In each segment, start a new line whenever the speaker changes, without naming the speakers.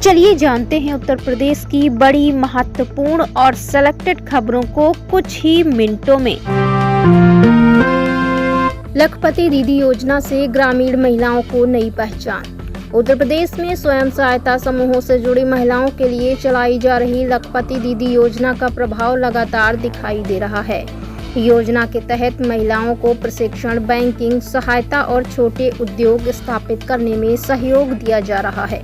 चलिए जानते हैं उत्तर प्रदेश की बड़ी महत्वपूर्ण और सेलेक्टेड खबरों को कुछ ही मिनटों में। लखपति दीदी योजना से ग्रामीण महिलाओं को नई पहचान। उत्तर प्रदेश में स्वयं सहायता समूहों से जुड़ी महिलाओं के लिए चलाई जा रही लखपति दीदी योजना का प्रभाव लगातार दिखाई दे रहा है। योजना के तहत महिलाओं को प्रशिक्षण, बैंकिंग सहायता और छोटे उद्योग स्थापित करने में सहयोग दिया जा रहा है।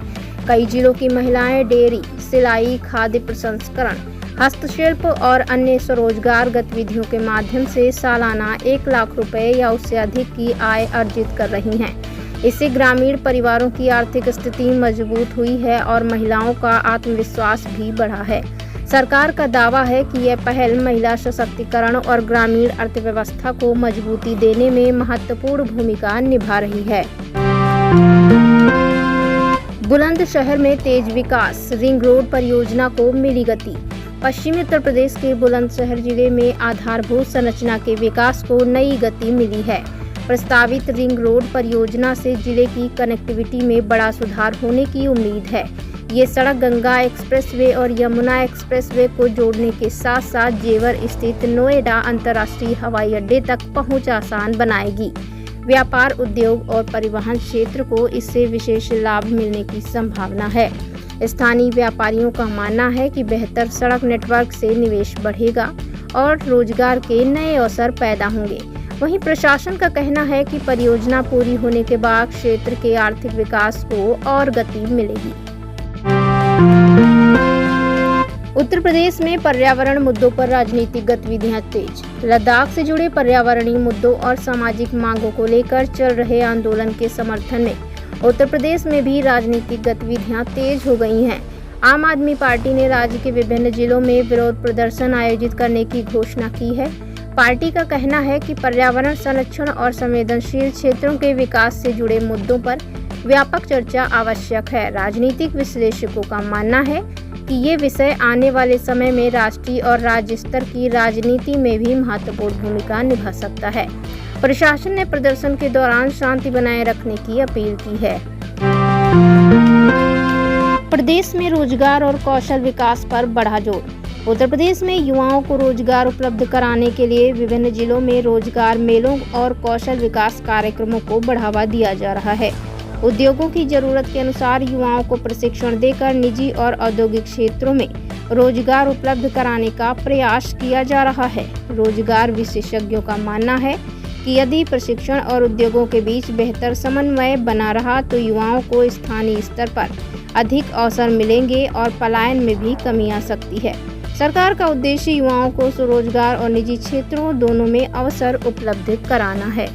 कई जिलों की महिलाएं डेयरी, सिलाई, खाद्य प्रसंस्करण, हस्तशिल्प और अन्य स्वरोजगार गतिविधियों के माध्यम से सालाना 1 लाख रुपए या उससे अधिक की आय अर्जित कर रही हैं। इससे ग्रामीण परिवारों की आर्थिक स्थिति मजबूत हुई है और महिलाओं का आत्मविश्वास भी बढ़ा है। सरकार का दावा है कि यह पहल महिला सशक्तिकरण और ग्रामीण अर्थव्यवस्था को मजबूती देने में महत्वपूर्ण भूमिका निभा रही है। बुलंदशहर में तेज विकास, रिंग रोड परियोजना को मिली गति। पश्चिमी उत्तर प्रदेश के बुलंदशहर जिले में आधारभूत संरचना के विकास को नई गति मिली है। प्रस्तावित रिंग रोड परियोजना से जिले की कनेक्टिविटी में बड़ा सुधार होने की उम्मीद है। ये सड़क गंगा एक्सप्रेसवे और यमुना एक्सप्रेसवे को जोड़ने के साथ साथ जेवर स्थित नोएडा अंतर्राष्ट्रीय हवाई अड्डे तक पहुंच आसान बनाएगी। व्यापार, उद्योग और परिवहन क्षेत्र को इससे विशेष लाभ मिलने की संभावना है। स्थानीय व्यापारियों का मानना है कि बेहतर सड़क नेटवर्क से निवेश बढ़ेगा और रोजगार के नए अवसर पैदा होंगे। वहीं प्रशासन का कहना है कि परियोजना पूरी होने के बाद क्षेत्र के आर्थिक विकास को और गति मिलेगी। उत्तर प्रदेश में पर्यावरण मुद्दों पर राजनीतिक गतिविधियां तेज। लद्दाख से जुड़े पर्यावरणीय मुद्दों और सामाजिक मांगों को लेकर चल रहे आंदोलन के समर्थन में उत्तर प्रदेश में भी राजनीतिक गतिविधियां तेज हो गई हैं। आम आदमी पार्टी ने राज्य के विभिन्न जिलों में विरोध प्रदर्शन आयोजित करने की घोषणा की है। पार्टी का कहना है कि पर्यावरण संरक्षण और संवेदनशील क्षेत्रों के विकास से जुड़े मुद्दों पर व्यापक चर्चा आवश्यक है। राजनीतिक विश्लेषकों का मानना है कि ये विषय आने वाले समय में राष्ट्रीय और राज्य स्तर की राजनीति में भी महत्वपूर्ण भूमिका निभा सकता है। प्रशासन ने प्रदर्शन के दौरान शांति बनाए रखने की अपील की है। प्रदेश में रोजगार और कौशल विकास पर बढ़ा जोर। उत्तर प्रदेश में युवाओं को रोजगार उपलब्ध कराने के लिए विभिन्न जिलों में रोजगार मेलों और कौशल विकास कार्यक्रमों को बढ़ावा दिया जा रहा है। उद्योगों की जरूरत के अनुसार युवाओं को प्रशिक्षण देकर निजी और औद्योगिक क्षेत्रों में रोजगार उपलब्ध कराने का प्रयास किया जा रहा है। रोजगार विशेषज्ञों का मानना है कि यदि प्रशिक्षण और उद्योगों के बीच बेहतर समन्वय बना रहा तो युवाओं को स्थानीय स्तर पर अधिक अवसर मिलेंगे और पलायन में भी कमी आ सकती है। सरकार का उद्देश्य युवाओं को स्वरोजगार और निजी क्षेत्रों दोनों में अवसर उपलब्ध कराना है।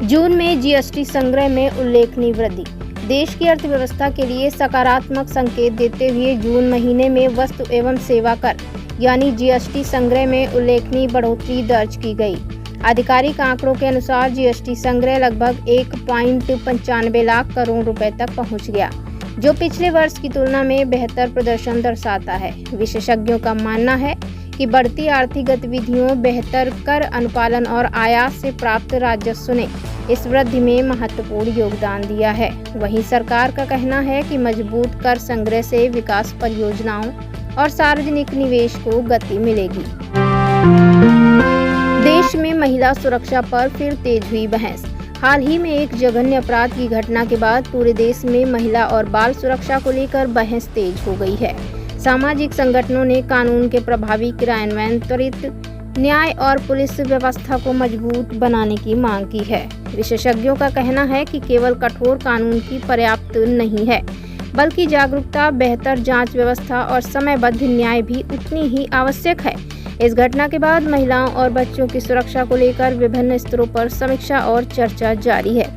जून में जीएसटी संग्रह में उल्लेखनीय वृद्धि। देश की अर्थव्यवस्था के लिए सकारात्मक संकेत देते हुए जून महीने में वस्तु एवं सेवा कर यानी जीएसटी संग्रह में उल्लेखनीय बढ़ोतरी दर्ज की गई। आधिकारिक आंकड़ों के अनुसार जीएसटी संग्रह लगभग 1.95 लाख करोड़ रुपए तक पहुंच गया, जो पिछले वर्ष की तुलना में बेहतर प्रदर्शन दर्शाता है। विशेषज्ञों का मानना है कि बढ़ती आर्थिक गतिविधियों, बेहतर कर अनुपालन और आयात से प्राप्त राजस्व ने इस वृद्धि में महत्वपूर्ण योगदान दिया है। वहीं सरकार का कहना है कि मजबूत कर संग्रह से विकास परियोजनाओं और सार्वजनिक निवेश को गति मिलेगी। देश में महिला सुरक्षा पर फिर तेज हुई बहस। हाल ही में एक जघन्य अपराध की घटना के बाद पूरे देश में महिला और बाल सुरक्षा को लेकर बहस तेज हो गई है। सामाजिक संगठनों ने कानून के प्रभावी क्रियान्वयन, त्वरित न्याय और पुलिस व्यवस्था को मजबूत बनाने की मांग की है। विशेषज्ञों का कहना है कि केवल कठोर कानून की पर्याप्त नहीं है, बल्कि जागरूकता, बेहतर जांच व्यवस्था और समयबद्ध न्याय भी उतनी ही आवश्यक है। इस घटना के बाद महिलाओं और बच्चों की सुरक्षा को लेकर विभिन्न स्तरों पर समीक्षा और चर्चा जारी है।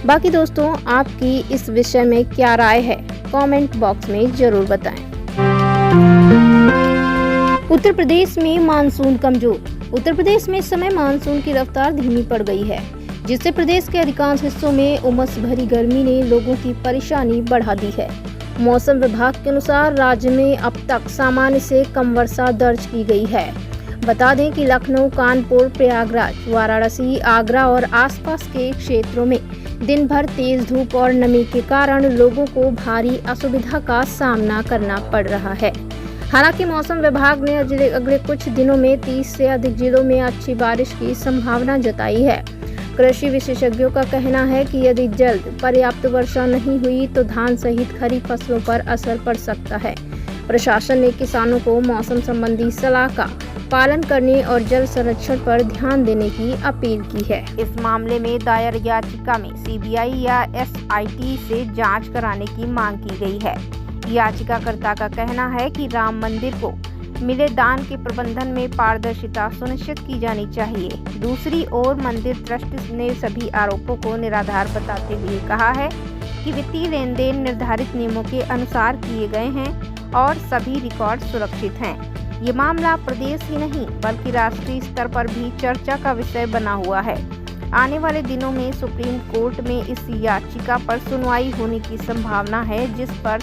बाकी दोस्तों, आपकी इस विषय में क्या राय है, कमेंट बॉक्स में जरूर बताएं। उत्तर प्रदेश में मानसून कमजोर। उत्तर प्रदेश में इस समय मानसून की रफ्तार धीमी पड़ गई है, जिससे प्रदेश के अधिकांश हिस्सों में उमस भरी गर्मी ने लोगों की परेशानी बढ़ा दी है। मौसम विभाग के अनुसार राज्य में अब तक सामान्य से कम वर्षा दर्ज की गई है। बता दें कि लखनऊ, कानपुर, प्रयागराज, वाराणसी, आगरा और आसपास के क्षेत्रों में दिन भर तेज धूप और नमी के कारण लोगों को भारी असुविधा का सामना करना पड़ रहा है। हालांकि मौसम विभाग ने अगले कुछ दिनों में 30 से अधिक जिलों में अच्छी बारिश की संभावना जताई है। कृषि विशेषज्ञों का कहना है कि यदि जल्द पर्याप्त वर्षा नहीं हुई तो धान सहित खरीफ फसलों पर असर पड़ सकता है। प्रशासन ने किसानों को मौसम संबंधी सलाह का पालन करने और जल संरक्षण पर ध्यान देने की अपील की है। इस मामले में दायर याचिका में सीबीआई या एसआईटी से जांच कराने की मांग की गई है। याचिकाकर्ता का कहना है कि राम मंदिर को मिले दान के प्रबंधन में पारदर्शिता सुनिश्चित की जानी चाहिए। दूसरी ओर मंदिर ट्रस्ट ने सभी आरोपों को निराधार बताते हुए कहा है कि वित्तीय लेन देन निर्धारित नियमों के अनुसार किए गए हैं और सभी रिकॉर्ड सुरक्षित हैं। ये मामला प्रदेश ही नहीं बल्कि राष्ट्रीय स्तर पर भी चर्चा का विषय बना हुआ है। आने वाले दिनों में सुप्रीम कोर्ट में इस याचिका पर सुनवाई होने की संभावना है, जिस पर